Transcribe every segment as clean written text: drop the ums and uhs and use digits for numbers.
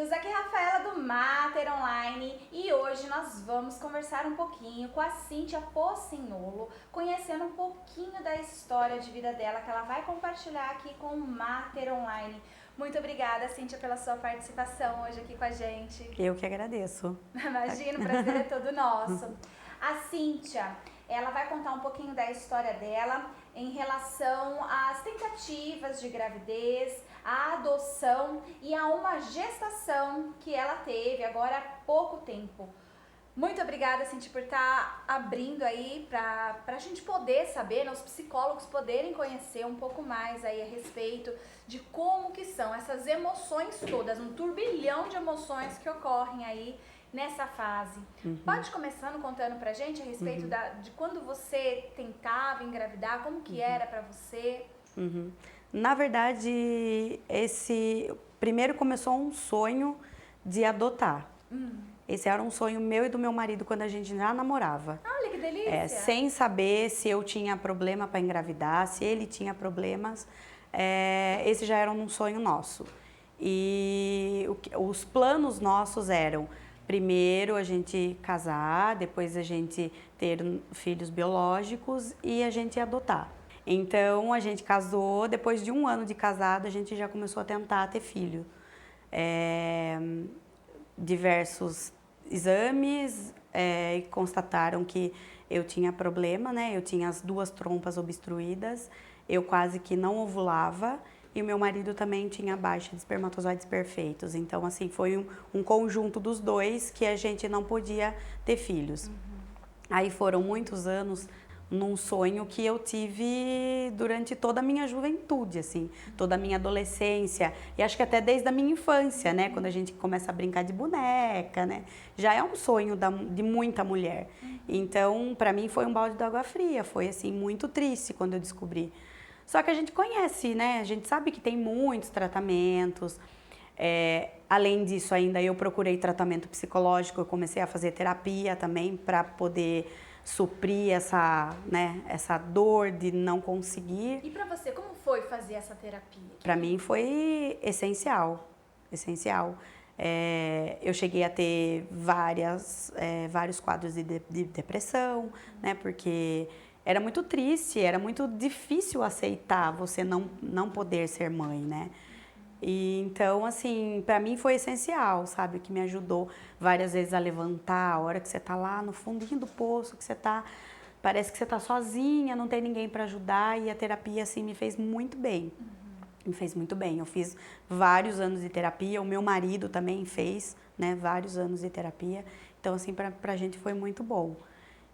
queridos, aqui é a Rafaela do Mater Online e hoje nós vamos conversar um pouquinho com a Cíntia Pocinholo, conhecendo um pouquinho da história de vida dela que ela vai compartilhar aqui com o Mater Online. Muito obrigada, Cíntia, pela sua participação hoje aqui com a gente. Eu que agradeço. Imagina, o prazer é todo nosso. A Cíntia, ela vai contar um pouquinho da história dela em relação às tentativas de gravidez, à adoção e a uma gestação que ela teve agora há pouco tempo. Muito obrigada, Cíntia, por estar abrindo aí para a gente poder saber, né, os psicólogos poderem conhecer um pouco mais aí a respeito de como que são essas emoções todas, um turbilhão de emoções que ocorrem aí nessa fase. Pode começando contando pra gente a respeito de quando você tentava engravidar, como que era pra você? Na verdade, primeiro começou um sonho de adotar. Esse era um sonho meu e do meu marido quando a gente já namorava. Olha que delícia! Sem saber se eu tinha problema para engravidar, se ele tinha problemas, esse já era um sonho nosso. E os planos nossos eram: primeiro a gente casar, depois a gente ter filhos biológicos e a gente adotar. Então a gente casou, depois de um ano de casado a gente já começou a tentar ter filho. Diversos exames constataram que eu tinha problema, né? Eu tinha as 2 trompas obstruídas, eu quase que não ovulava. E o meu marido também tinha baixa de espermatozoides perfeitos. Então, assim, foi um conjunto dos dois que a gente não podia ter filhos. Aí foram muitos anos num sonho que eu tive durante toda a minha juventude, assim, toda a minha adolescência. E acho que até desde a minha infância, né? Quando a gente começa a brincar de boneca, né? Já é um sonho de muita mulher. Então, para mim foi um balde de água fria. Foi, assim, muito triste quando eu descobri. Só que a gente conhece, né? A gente sabe que tem muitos tratamentos. Além disso, ainda eu procurei tratamento psicológico, eu comecei a fazer terapia também para poder suprir essa dor de não conseguir. E pra você, como foi fazer essa terapia? Para mim foi essencial, essencial. Eu cheguei a ter vários quadros de depressão, né? Porque era muito triste, era muito difícil aceitar você não poder ser mãe, né? E então, assim, para mim foi essencial, sabe? Que me ajudou várias vezes a levantar, a hora que você tá lá no fundinho do poço, que você tá, parece que você tá sozinha, não tem ninguém para ajudar, e a terapia, assim, me fez muito bem. Me fez muito bem. Eu fiz vários anos de terapia, o meu marido também fez, né, vários anos de terapia. Então, assim, pra gente foi muito bom.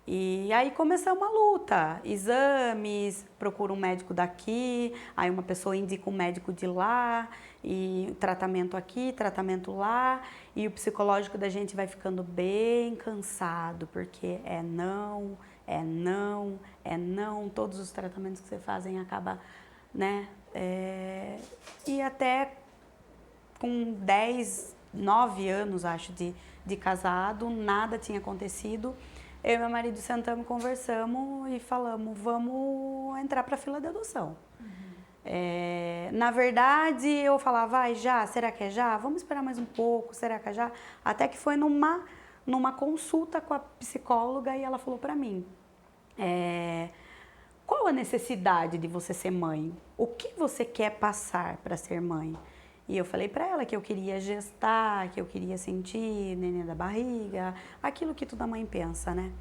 E aí começamos a luta, exames, procura um médico daqui, aí uma pessoa indica um médico de lá, e tratamento aqui, tratamento lá, e o psicológico da gente vai ficando bem cansado, porque é não, todos os tratamentos que você fazem acaba, né? E até com 10, 9 anos, acho, de casado, nada tinha acontecido. Eu e meu marido sentamos, conversamos e falamos, vamos entrar para a fila de adoção. Na verdade, eu falava, vai já? Será que é já? Vamos esperar mais um pouco, será que é já? Até que foi numa consulta com a psicóloga e ela falou para mim, qual a necessidade de você ser mãe? O que você quer passar para ser mãe? E eu falei para ela que eu queria gestar, que eu queria sentir neném da barriga, aquilo que toda mãe pensa, né?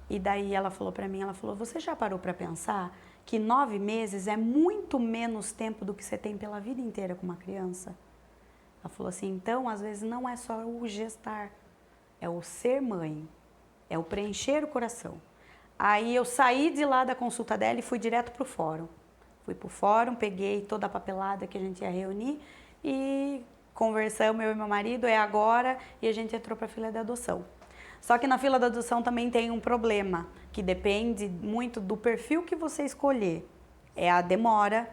E daí ela falou para mim, ela falou, você já parou para pensar que 9 meses é muito menos tempo do que você tem pela vida inteira com uma criança? Ela falou assim, então às vezes não é só o gestar, é o ser mãe, é o preencher o coração. Aí eu saí de lá da consulta dela e fui direto pro fórum. Fui pro fórum, peguei toda a papelada que a gente ia reunir e conversamos, eu e meu marido, é agora, e a gente entrou para a fila de adoção. Só que na fila de adoção também tem um problema, que depende muito do perfil que você escolher. É a demora.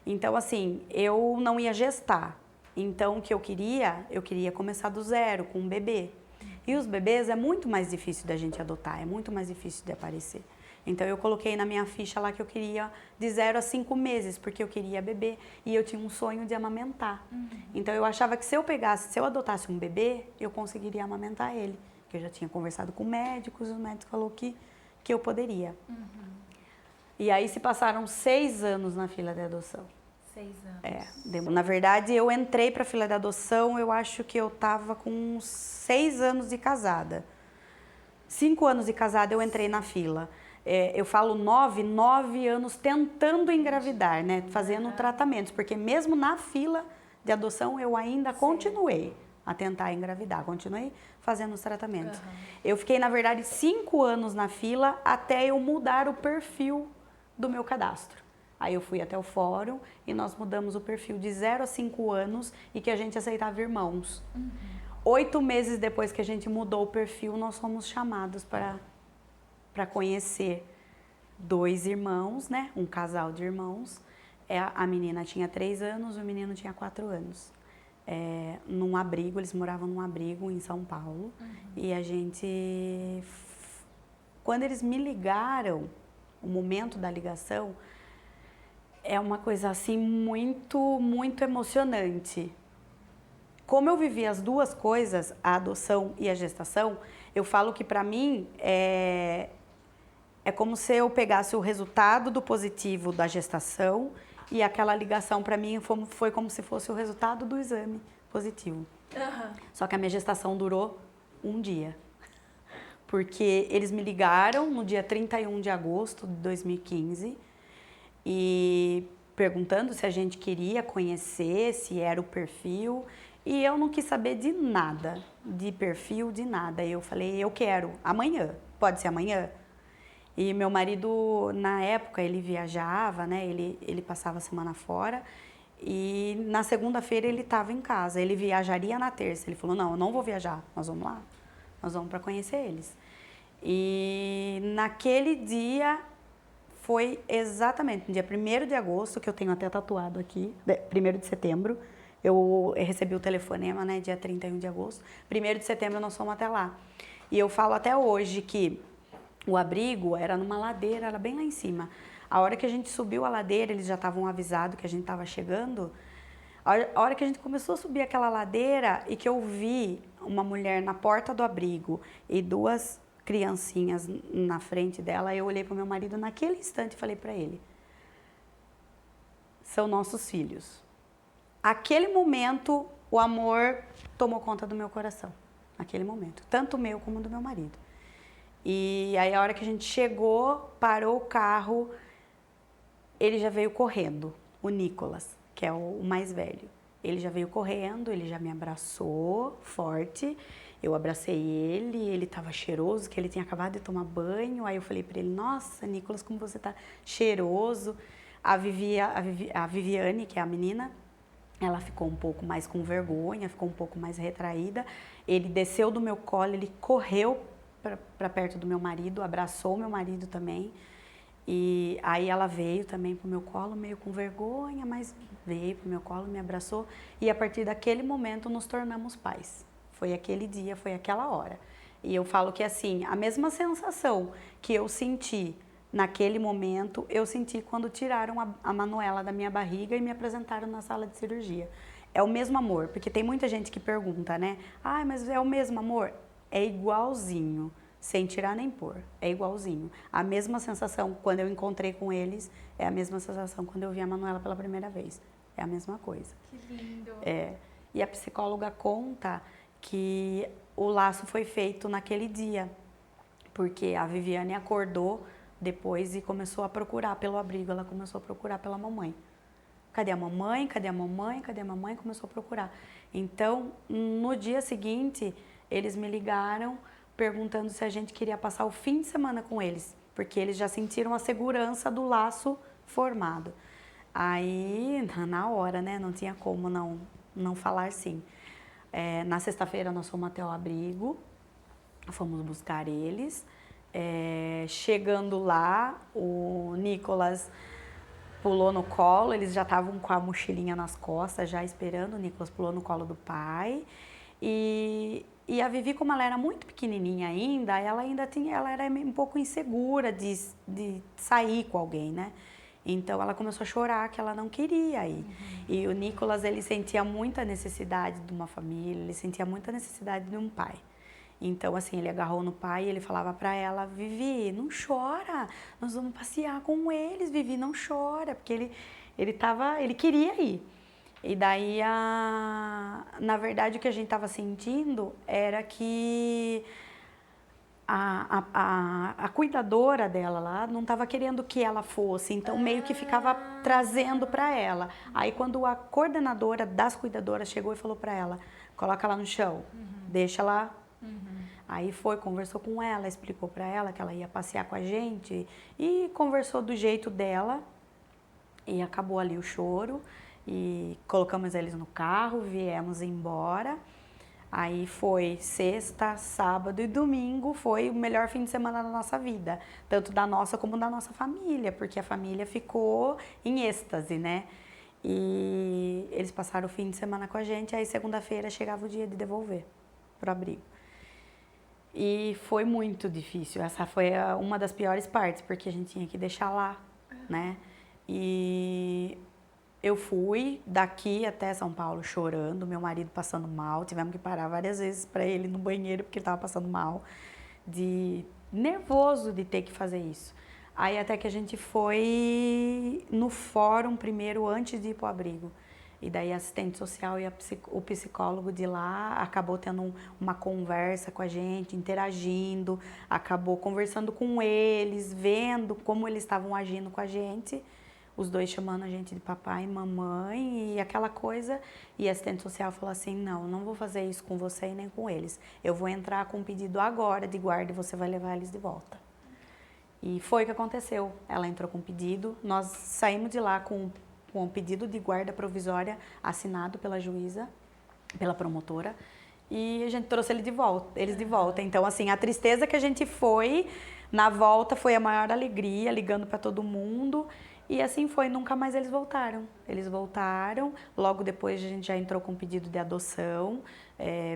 Então, assim, eu não ia gestar. Então, o que eu queria começar do zero, com um bebê. E os bebês é muito mais difícil da gente adotar, é muito mais difícil de aparecer. Então eu coloquei na minha ficha lá que eu queria de 0 a 5 meses, porque eu queria bebê e eu tinha um sonho de amamentar. Então eu achava que se eu adotasse um bebê, eu conseguiria amamentar ele. Que eu já tinha conversado com médicos, o médico falou que eu poderia. E aí se passaram 6 anos na fila de adoção. 6 anos. Na verdade, eu entrei para a fila de adoção, eu acho que eu estava com uns 6 anos de casada. 5 anos de casada eu entrei na fila. Eu falo 9 anos tentando engravidar, né? Fazendo tratamentos, porque mesmo na fila de adoção eu ainda continuei a tentar engravidar, continuei fazendo os tratamentos. Eu fiquei, na verdade, 5 anos na fila até eu mudar o perfil do meu cadastro. Aí eu fui até o fórum e nós mudamos o perfil de 0 a 5 anos e que a gente aceitava irmãos. 8 meses depois que a gente mudou o perfil, nós fomos chamados para conhecer 2 irmãos, né? Um casal de irmãos. A menina tinha 3 anos, o menino tinha 4 anos. Num abrigo, eles moravam num abrigo em São Paulo. E a gente... Quando eles me ligaram, o momento da ligação, é uma coisa assim muito, muito emocionante. Como eu vivi as duas coisas, a adoção e a gestação, eu falo que para mim é como se eu pegasse o resultado do positivo da gestação e aquela ligação para mim foi como se fosse o resultado do exame positivo. Só que a minha gestação durou 1 dia. Porque eles me ligaram no dia 31 de agosto de 2015 e perguntando se a gente queria conhecer, se era o perfil. E eu não quis saber de nada, de perfil, de nada. Eu falei, eu quero, amanhã, pode ser amanhã? E meu marido, na época, ele viajava, né? Ele passava a semana fora e na segunda-feira ele estava em casa. Ele viajaria na terça. Ele falou, não, eu não vou viajar, nós vamos lá. Nós vamos para conhecer eles. E naquele dia foi exatamente no dia 1º de agosto, que eu tenho até tatuado aqui, 1º de setembro, eu recebi o telefonema, né, dia 31 de agosto. 1º de setembro nós fomos até lá. E eu falo até hoje que o abrigo era numa ladeira, era bem lá em cima. A hora que a gente subiu a ladeira, eles já estavam avisados que a gente estava chegando. A hora que a gente começou a subir aquela ladeira e que eu vi uma mulher na porta do abrigo e 2 criancinhas na frente dela, eu olhei para o meu marido naquele instante e falei para ele, são nossos filhos. Aquele momento, o amor tomou conta do meu coração. Naquele momento, tanto o meu como do meu marido. E aí a hora que a gente chegou, parou o carro, ele já veio correndo, o Nicolas, que é o mais velho. Ele já veio correndo, ele já me abraçou forte, eu abracei ele estava cheiroso, que ele tinha acabado de tomar banho. Aí eu falei para ele, nossa, Nicolas, como você tá cheiroso. A Viviane, que é a menina, ela ficou um pouco mais com vergonha, ficou um pouco mais retraída. Ele desceu do meu colo, ele correu para perto do meu marido, abraçou o meu marido também. E aí ela veio também pro meu colo, meio com vergonha, mas veio pro meu colo, me abraçou. E a partir daquele momento nos tornamos pais. Foi aquele dia, foi aquela hora. E eu falo que assim, a mesma sensação que eu senti naquele momento, eu senti quando tiraram a Manuela da minha barriga e me apresentaram na sala de cirurgia. É o mesmo amor, porque tem muita gente que pergunta, né? Ah, mas é o mesmo amor? É igualzinho. Sem tirar nem pôr, é igualzinho. A mesma sensação quando eu encontrei com eles, é a mesma sensação quando eu vi a Manuela pela primeira vez. É a mesma coisa. Que lindo. E a psicóloga conta que o laço foi feito naquele dia, porque a Viviane acordou depois e começou a procurar pelo abrigo, ela começou a procurar pela mamãe. Cadê a mamãe? Cadê a mamãe? Cadê a mamãe? Começou a procurar. Então, no dia seguinte, eles me ligaram perguntando se a gente queria passar o fim de semana com eles, porque eles já sentiram a segurança do laço formado. Aí, na hora, né, não tinha como não falar sim. Na sexta-feira nós fomos até o abrigo, fomos buscar eles. Chegando lá, o Nicolas pulou no colo, eles já estavam com a mochilinha nas costas, já esperando, o Nicolas pulou no colo do pai. E a Vivi, como ela era muito pequenininha ainda, ela era um pouco insegura de sair com alguém, né? Então ela começou a chorar que ela não queria ir. E o Nicolas, ele sentia muita necessidade de uma família, ele sentia muita necessidade de um pai. Então, assim, ele agarrou no pai e ele falava pra ela: Vivi, não chora, nós vamos passear com eles, Vivi, não chora, porque ele queria ir. E daí, na verdade, o que a gente tava sentindo era que a cuidadora dela lá não estava querendo que ela fosse, então meio que ficava trazendo para ela. Aí quando a coordenadora das cuidadoras chegou e falou para ela: coloca ela no chão, deixa ela. Aí foi, conversou com ela, explicou para ela que ela ia passear com a gente e conversou do jeito dela e acabou ali o choro e colocamos eles no carro, viemos embora. Aí foi sexta, sábado e domingo, foi o melhor fim de semana da nossa vida, tanto da nossa como da nossa família, porque a família ficou em êxtase, né? E eles passaram o fim de semana com a gente, aí segunda-feira chegava o dia de devolver pro abrigo. E foi muito difícil, essa foi uma das piores partes, porque a gente tinha que deixar lá, né? E eu fui daqui até São Paulo chorando, meu marido passando mal, tivemos que parar várias vezes para ele no banheiro porque ele estava passando mal, nervoso de ter que fazer isso. Aí até que a gente foi no fórum primeiro antes de ir pro abrigo. E daí a assistente social e o psicólogo de lá acabou tendo uma conversa com a gente, interagindo, acabou conversando com eles, vendo como eles estavam agindo com a gente. Os dois chamando a gente de papai e mamãe e aquela coisa. E a assistente social falou assim: não vou fazer isso com você e nem com eles. Eu vou entrar com um pedido agora de guarda e você vai levar eles de volta. E foi o que aconteceu. Ela entrou com um pedido, nós saímos de lá com um pedido de guarda provisória assinado pela juíza, pela promotora, e a gente trouxe eles de volta. Então, assim, a tristeza que a gente foi, na volta foi a maior alegria, ligando para todo mundo. E assim foi, nunca mais eles voltaram. Eles voltaram, logo depois a gente já entrou com um pedido de adoção,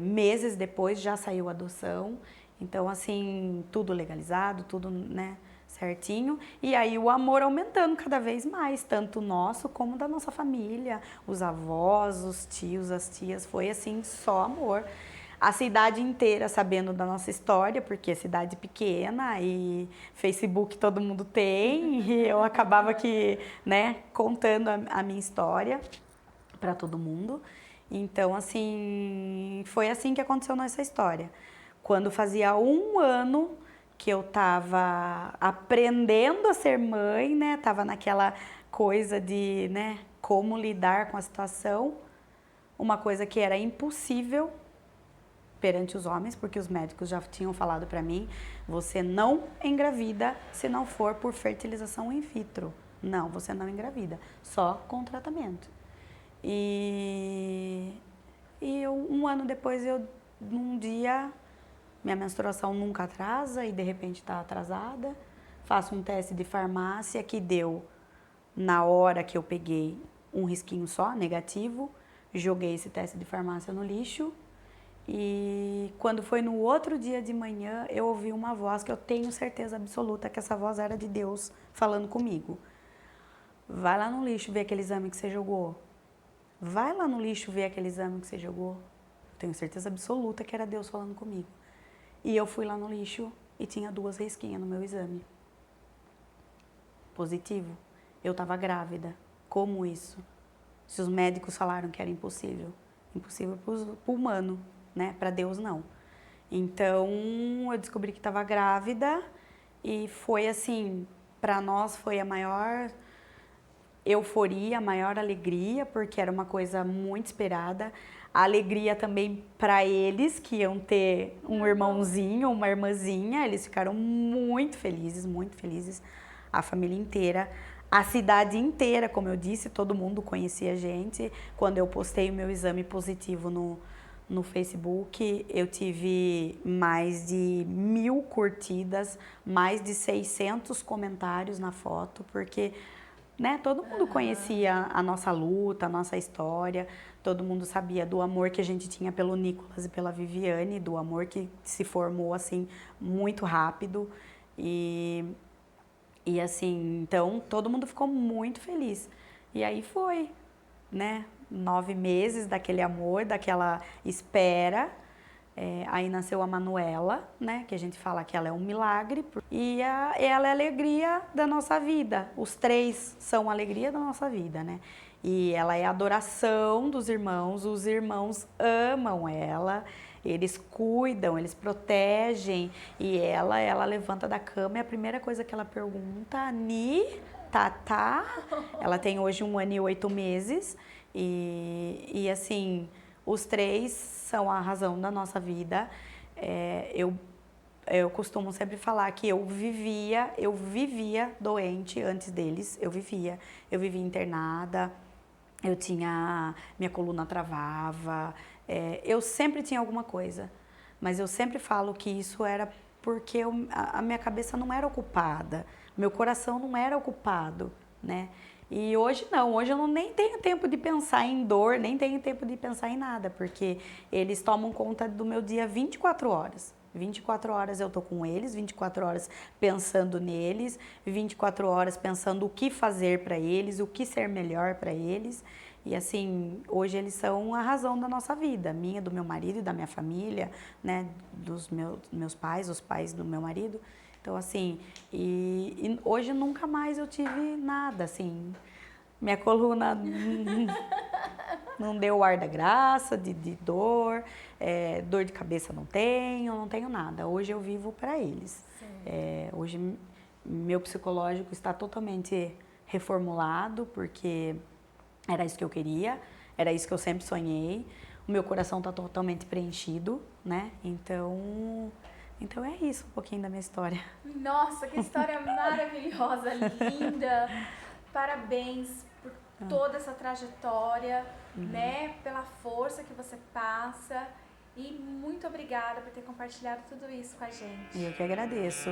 meses depois já saiu a adoção. Então, assim, tudo legalizado, tudo, né, certinho. E aí o amor aumentando cada vez mais, tanto nosso como da nossa família, os avós, os tios, as tias, foi assim, só amor. A cidade inteira sabendo da nossa história, porque é cidade pequena e Facebook todo mundo tem, e eu acabava que, né, contando a minha história para todo mundo. Então, assim, foi assim que aconteceu nossa história. Quando fazia 1 ano que eu tava aprendendo a ser mãe, né, tava naquela coisa de, né, como lidar com a situação, uma coisa que era impossível perante os homens, porque os médicos já tinham falado para mim: você não engravida se não for por fertilização in vitro. Não, você não engravida, só com tratamento. E 1 ano depois, num dia, minha menstruação nunca atrasa e de repente está atrasada. Faço um teste de farmácia que deu, na hora que eu peguei, um risquinho só, negativo. Joguei esse teste de farmácia no lixo. E quando foi no outro dia de manhã, eu ouvi uma voz que eu tenho certeza absoluta que essa voz era de Deus falando comigo. Vai lá no lixo ver aquele exame que você jogou. Vai lá no lixo ver aquele exame que você jogou. Tenho certeza absoluta que era Deus falando comigo. E eu fui lá no lixo e tinha 2 risquinhas no meu exame. Positivo. Eu estava grávida. Como isso? Se os médicos falaram que era impossível. Impossível para o humano, né? Para Deus não. Então eu descobri que estava grávida e foi assim, para nós foi a maior euforia, a maior alegria, porque era uma coisa muito esperada. A alegria também para eles, que iam ter um irmãozinho, uma irmãzinha. Eles ficaram muito felizes, a família inteira. A cidade inteira, como eu disse, todo mundo conhecia a gente. Quando eu postei o meu exame positivo no Facebook, eu tive mais de 1000 curtidas, mais de 600 comentários na foto, porque né? Todo mundo conhecia a nossa luta, a nossa história, todo mundo sabia do amor que a gente tinha pelo Nicolas e pela Viviane, do amor que se formou assim muito rápido e assim, então todo mundo ficou muito feliz. E aí foi, né? 9 meses daquele amor, daquela espera. Aí nasceu a Manuela, né? Que a gente fala que ela é um milagre. E ela é a alegria da nossa vida. Os 3 são a alegria da nossa vida, né? E ela é a adoração dos irmãos. Os irmãos amam ela. Eles cuidam, eles protegem. E ela levanta da cama e a primeira coisa que ela pergunta, Ni, Tatá. Ela tem hoje 1 ano e 8 meses. E assim, os 3 são a razão da nossa vida. Eu costumo sempre falar que eu vivia doente antes deles. Eu vivia internada, minha coluna travava, eu sempre tinha alguma coisa. Mas eu sempre falo que isso era porque a minha cabeça não era ocupada, meu coração não era ocupado, né? E hoje não, hoje eu nem tenho tempo de pensar em dor, nem tenho tempo de pensar em nada, porque eles tomam conta do meu dia 24 horas. 24 horas eu tô com eles, 24 horas pensando neles, 24 horas pensando o que fazer para eles, o que ser melhor para eles. E assim, hoje eles são a razão da nossa vida, minha, do meu marido e da minha família, né, dos meus pais, os pais do meu marido. Então, assim, e hoje nunca mais eu tive nada, assim. Minha coluna não deu o ar da graça, de dor, dor de cabeça não tenho nada. Hoje eu vivo para eles. Hoje meu psicológico está totalmente reformulado, porque era isso que eu queria, era isso que eu sempre sonhei. O meu coração está totalmente preenchido, né? Então é isso, um pouquinho da minha história. Nossa, que história maravilhosa, linda. Parabéns por toda essa trajetória, né? Pela força que você passa. E muito obrigada por ter compartilhado tudo isso com a gente. Eu que agradeço.